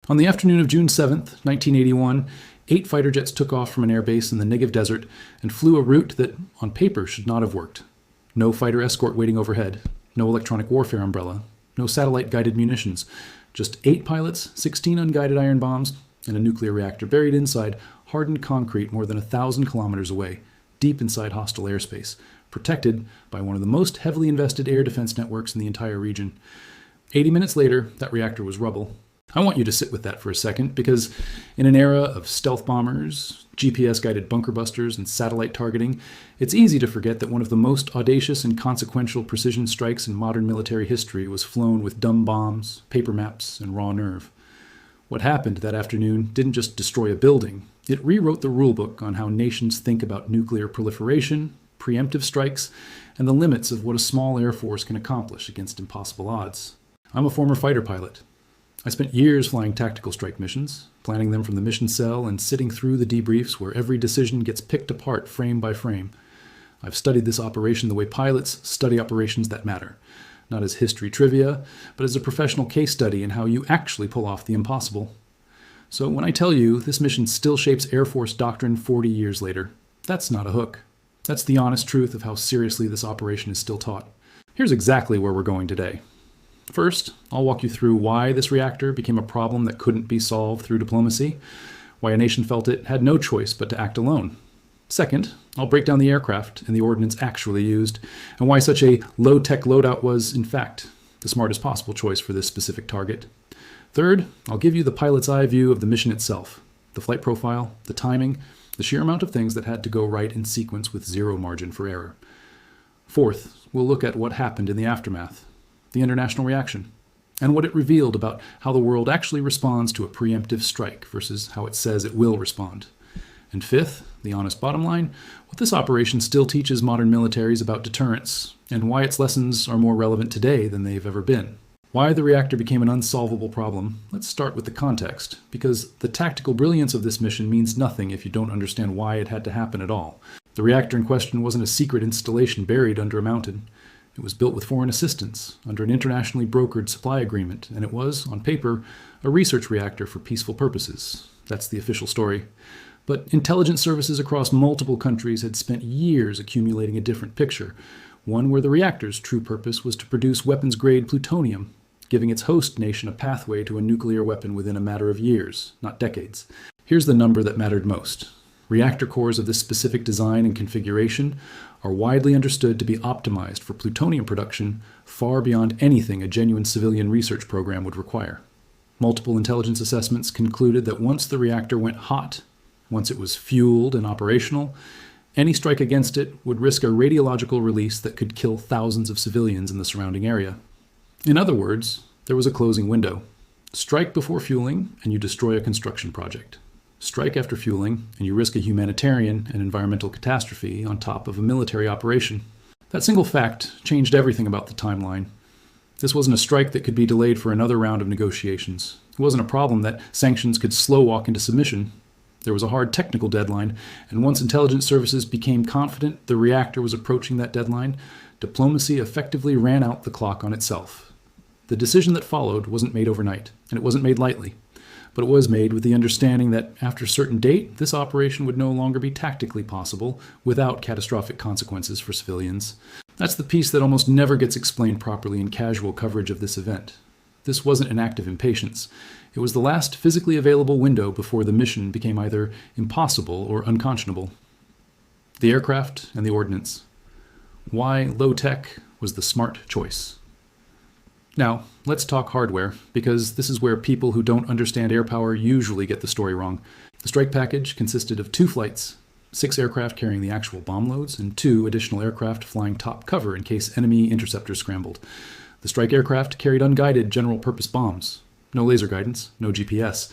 On the afternoon of June 7th, 1981, 8 fighter jets took off from an airbase in the Negev Desert and flew a route that, on paper, should not have worked. No fighter escort waiting overhead, no electronic warfare umbrella, no satellite-guided munitions, just 8 pilots, 16 unguided iron bombs, and a nuclear reactor buried inside hardened concrete more than 1,000 kilometers away, deep inside hostile airspace, protected by one of the most heavily invested air defense networks in the entire region. 80 minutes later, that reactor was rubble. I want you to sit with that for a second, because in an era of stealth bombers, GPS-guided bunker busters, and satellite targeting, it's easy to forget that one of the most audacious and consequential precision strikes in modern military history was flown with dumb bombs, paper maps, and raw nerve. What happened that afternoon didn't just destroy a building, it rewrote the rulebook on how nations think about nuclear proliferation, preemptive strikes, and the limits of what a small air force can accomplish against impossible odds. I'm a former fighter pilot. I spent years flying tactical strike missions, planning them from the mission cell and sitting through the debriefs where every decision gets picked apart frame by frame. I've studied this operation the way pilots study operations that matter, not as history trivia, but as a professional case study in how you actually pull off the impossible. So when I tell you this mission still shapes Air Force doctrine 40 years later, that's not a hook. That's the honest truth of how seriously this operation is still taught. Here's exactly where we're going today. First, I'll walk you through why this reactor became a problem that couldn't be solved through diplomacy, why a nation felt it had no choice but to act alone. Second, I'll break down the aircraft and the ordnance actually used, and why such a low-tech loadout was, in fact, the smartest possible choice for this specific target. Third, I'll give you the pilot's eye view of the mission itself, the flight profile, the timing, the sheer amount of things that had to go right in sequence with zero margin for error. Fourth, we'll look at what happened in the aftermath, the international reaction, and what it revealed about how the world actually responds to a preemptive strike versus how it says it will respond. And fifth, the honest bottom line, what this operation still teaches modern militaries about deterrence, and why its lessons are more relevant today than they've ever been. Why the reactor became an unsolvable problem, let's start with the context, because the tactical brilliance of this mission means nothing if you don't understand why it had to happen at all. The reactor in question wasn't a secret installation buried under a mountain. It was built with foreign assistance, under an internationally brokered supply agreement, and it was, on paper, a research reactor for peaceful purposes. That's the official story. But intelligence services across multiple countries had spent years accumulating a different picture, one where the reactor's true purpose was to produce weapons-grade plutonium, giving its host nation a pathway to a nuclear weapon within a matter of years, not decades. Here's the number that mattered most. Reactor cores of this specific design and configuration are widely understood to be optimized for plutonium production far beyond anything a genuine civilian research program would require. Multiple intelligence assessments concluded that once the reactor went hot, once it was fueled and operational, any strike against it would risk a radiological release that could kill thousands of civilians in the surrounding area. In other words, there was a closing window. Strike before fueling, and you destroy a construction project. Strike after fueling, and you risk a humanitarian and environmental catastrophe on top of a military operation. That single fact changed everything about the timeline. This wasn't a strike that could be delayed for another round of negotiations. It wasn't a problem that sanctions could slow walk into submission. There was a hard technical deadline, and once intelligence services became confident the reactor was approaching that deadline, diplomacy effectively ran out the clock on itself. The decision that followed wasn't made overnight, and it wasn't made lightly. But it was made with the understanding that after a certain date, this operation would no longer be tactically possible without catastrophic consequences for civilians. That's the piece that almost never gets explained properly in casual coverage of this event. This wasn't an act of impatience. It was the last physically available window before the mission became either impossible or unconscionable. The aircraft and the ordnance. Why low-tech was the smart choice. Now, let's talk hardware, because this is where people who don't understand air power usually get the story wrong. The strike package consisted of 2 flights, 6 aircraft carrying the actual bomb loads, and 2 additional aircraft flying top cover in case enemy interceptors scrambled. The strike aircraft carried unguided general-purpose bombs. No laser guidance, no GPS.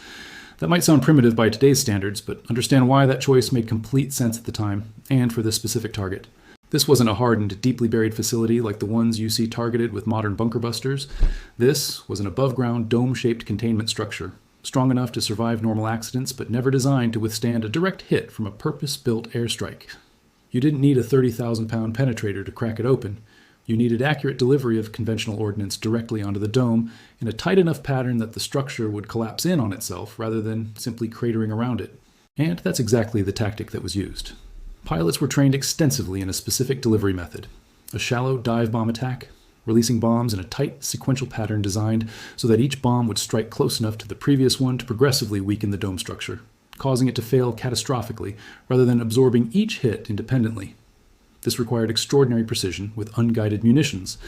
That might sound primitive by today's standards, but understand why that choice made complete sense at the time, and for this specific target. This wasn't a hardened, deeply buried facility like the ones you see targeted with modern bunker busters. This was an above-ground, dome-shaped containment structure, strong enough to survive normal accidents, but never designed to withstand a direct hit from a purpose-built airstrike. You didn't need a 30,000-pound penetrator to crack it open. You needed accurate delivery of conventional ordnance directly onto the dome in a tight enough pattern that the structure would collapse in on itself rather than simply cratering around it. And that's exactly the tactic that was used. Pilots were trained extensively in a specific delivery method, a shallow dive bomb attack, releasing bombs in a tight sequential pattern designed so that each bomb would strike close enough to the previous one to progressively weaken the dome structure, causing it to fail catastrophically rather than absorbing each hit independently. This required extraordinary precision with unguided munitions,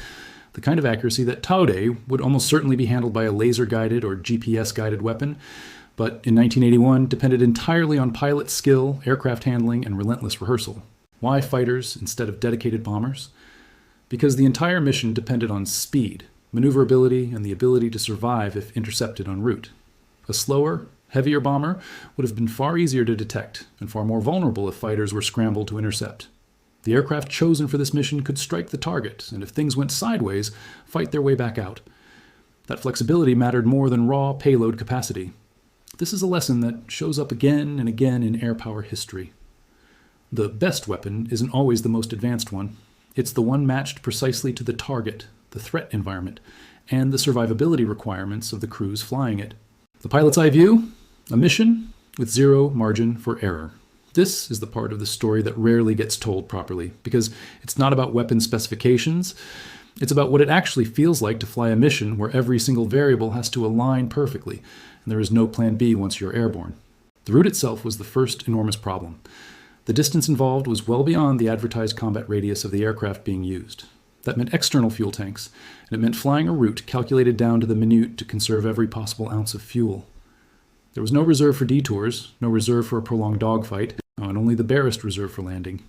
the kind of accuracy that today would almost certainly be handled by a laser-guided or GPS-guided weapon, but in 1981 depended entirely on pilot skill, aircraft handling, and relentless rehearsal. Why fighters instead of dedicated bombers? Because the entire mission depended on speed, maneuverability, and the ability to survive if intercepted en route. A slower, heavier bomber would have been far easier to detect and far more vulnerable if fighters were scrambled to intercept. The aircraft chosen for this mission could strike the target, and if things went sideways, fight their way back out. That flexibility mattered more than raw payload capacity. This is a lesson that shows up again and again in air power history. The best weapon isn't always the most advanced one. It's the one matched precisely to the target, the threat environment, and the survivability requirements of the crews flying it. The pilot's eye view? A mission with zero margin for error. This is the part of the story that rarely gets told properly, because it's not about weapon specifications. It's about what it actually feels like to fly a mission where every single variable has to align perfectly, and there is no plan B once you're airborne. The route itself was the first enormous problem. The distance involved was well beyond the advertised combat radius of the aircraft being used. That meant external fuel tanks, and it meant flying a route calculated down to the minute to conserve every possible ounce of fuel. There was no reserve for detours, no reserve for a prolonged dogfight, and only the barest reserve for landing.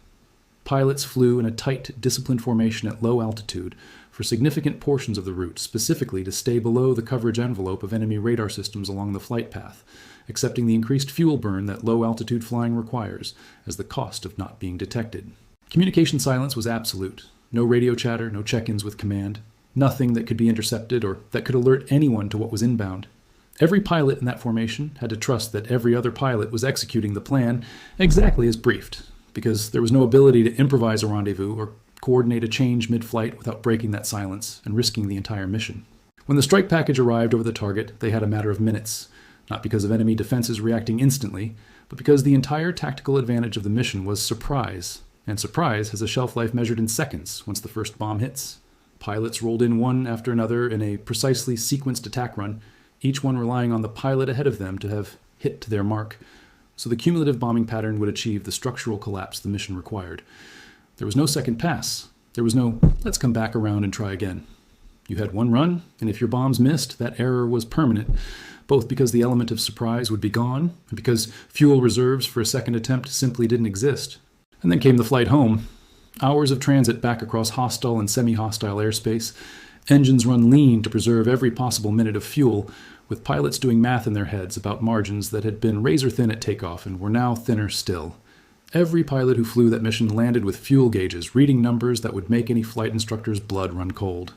Pilots flew in a tight, disciplined formation at low altitude for significant portions of the route, specifically to stay below the coverage envelope of enemy radar systems along the flight path, accepting the increased fuel burn that low-altitude flying requires as the cost of not being detected. Communication silence was absolute. No radio chatter, no check-ins with command, nothing that could be intercepted or that could alert anyone to what was inbound. Every pilot in that formation had to trust that every other pilot was executing the plan exactly as briefed, because there was no ability to improvise a rendezvous or coordinate a change mid-flight without breaking that silence and risking the entire mission. When the strike package arrived over the target, they had a matter of minutes, not because of enemy defenses reacting instantly, but because the entire tactical advantage of the mission was surprise, and surprise has a shelf life measured in seconds once the first bomb hits. Pilots rolled in one after another in a precisely sequenced attack run, each one relying on the pilot ahead of them to have hit to their mark, so the cumulative bombing pattern would achieve the structural collapse the mission required. There was no second pass. There was no, let's come back around and try again. You had one run, and if your bombs missed, that error was permanent, both because the element of surprise would be gone, and because fuel reserves for a second attempt simply didn't exist. And then came the flight home. Hours of transit back across hostile and semi-hostile airspace, engines run lean to preserve every possible minute of fuel, with pilots doing math in their heads about margins that had been razor thin at takeoff and were now thinner still. Every pilot who flew that mission landed with fuel gauges, reading numbers that would make any flight instructor's blood run cold.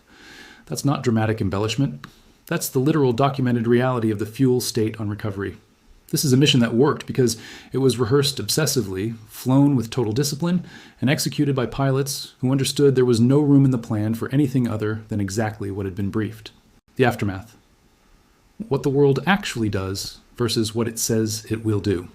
That's not dramatic embellishment. That's the literal documented reality of the fuel state on recovery. This is a mission that worked because it was rehearsed obsessively, flown with total discipline, and executed by pilots who understood there was no room in the plan for anything other than exactly what had been briefed. The aftermath. What the world actually does versus what it says it will do.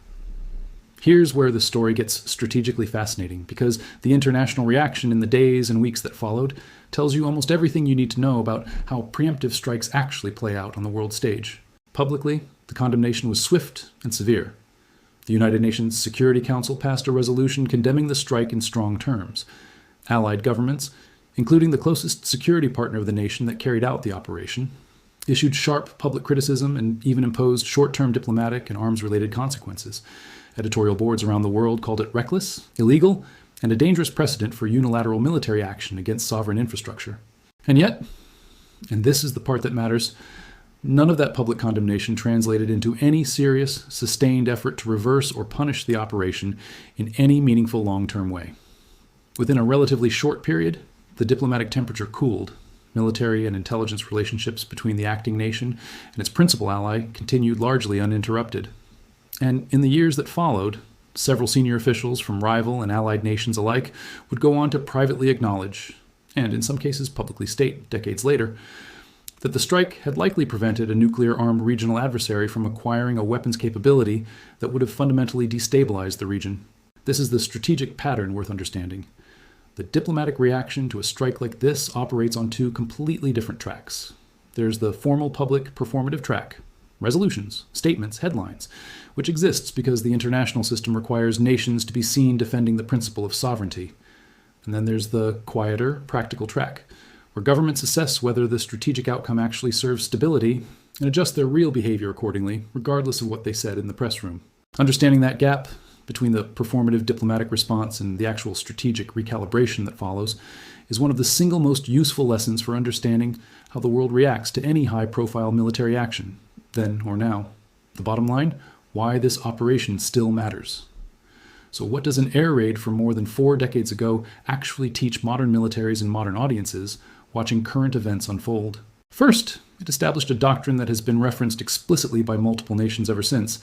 Here's where the story gets strategically fascinating, because the international reaction in the days and weeks that followed tells you almost everything you need to know about how preemptive strikes actually play out on the world stage. Publicly, the condemnation was swift and severe. The United Nations Security Council passed a resolution condemning the strike in strong terms. Allied governments, including the closest security partner of the nation that carried out the operation, issued sharp public criticism and even imposed short-term diplomatic and arms-related consequences. Editorial boards around the world called it reckless, illegal, and a dangerous precedent for unilateral military action against sovereign infrastructure. And yet, and this is the part that matters, none of that public condemnation translated into any serious, sustained effort to reverse or punish the operation in any meaningful long-term way. Within a relatively short period, the diplomatic temperature cooled. Military and intelligence relationships between the acting nation and its principal ally continued largely uninterrupted. And in the years that followed, several senior officials from rival and allied nations alike would go on to privately acknowledge, and in some cases publicly state decades later, that the strike had likely prevented a nuclear-armed regional adversary from acquiring a weapons capability that would have fundamentally destabilized the region. This is the strategic pattern worth understanding. The diplomatic reaction to a strike like this operates on two completely different tracks. There's the formal public performative track, resolutions, statements, headlines, which exists because the international system requires nations to be seen defending the principle of sovereignty. And then there's the quieter, practical track, where governments assess whether the strategic outcome actually serves stability and adjust their real behavior accordingly, regardless of what they said in the press room. Understanding that gap between the performative diplomatic response and the actual strategic recalibration that follows is one of the single most useful lessons for understanding how the world reacts to any high-profile military action, then or now. The bottom line, why this operation still matters. So what does an air raid from more than 4 decades ago actually teach modern militaries and modern audiences watching current events unfold? First, it established a doctrine that has been referenced explicitly by multiple nations ever since.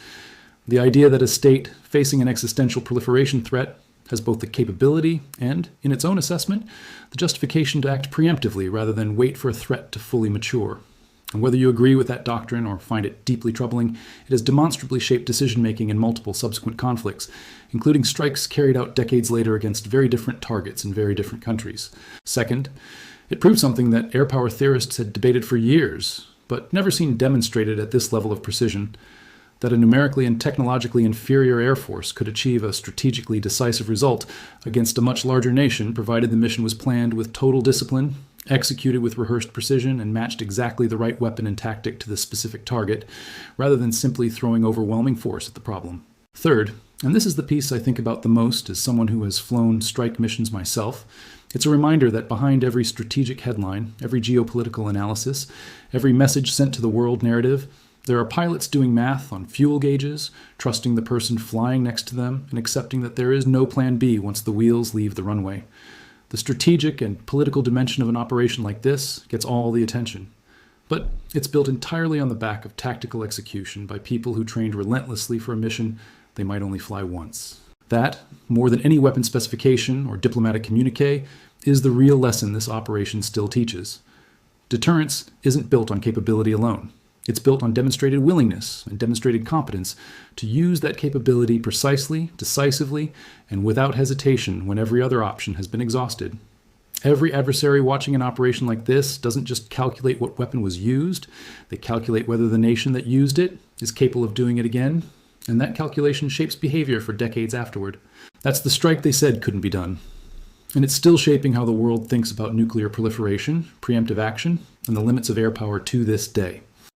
The idea that a state facing an existential proliferation threat has both the capability and, in its own assessment, the justification to act preemptively rather than wait for a threat to fully mature. And whether you agree with that doctrine or find it deeply troubling, it has demonstrably shaped decision-making in multiple subsequent conflicts, including strikes carried out decades later against very different targets in very different countries. Second, it proved something that air power theorists had debated for years, but never seen demonstrated at this level of precision, that a numerically and technologically inferior air force could achieve a strategically decisive result against a much larger nation, provided the mission was planned with total discipline, executed with rehearsed precision, and matched exactly the right weapon and tactic to the specific target, rather than simply throwing overwhelming force at the problem. Third, and this is the piece I think about the most as someone who has flown strike missions myself, it's a reminder that behind every strategic headline, every geopolitical analysis, every message sent to the world narrative, there are pilots doing math on fuel gauges, trusting the person flying next to them, and accepting that there is no plan B once the wheels leave the runway. The strategic and political dimension of an operation like this gets all the attention. But it's built entirely on the back of tactical execution by people who trained relentlessly for a mission they might only fly once. That, more than any weapon specification or diplomatic communique, is the real lesson this operation still teaches. Deterrence isn't built on capability alone. It's built on demonstrated willingness and demonstrated competence to use that capability precisely, decisively, and without hesitation when every other option has been exhausted. Every adversary watching an operation like this doesn't just calculate what weapon was used, they calculate whether the nation that used it is capable of doing it again, and that calculation shapes behavior for decades afterward. That's the strike they said couldn't be done. And it's still shaping how the world thinks about nuclear proliferation, preemptive action, and the limits of air power to this day.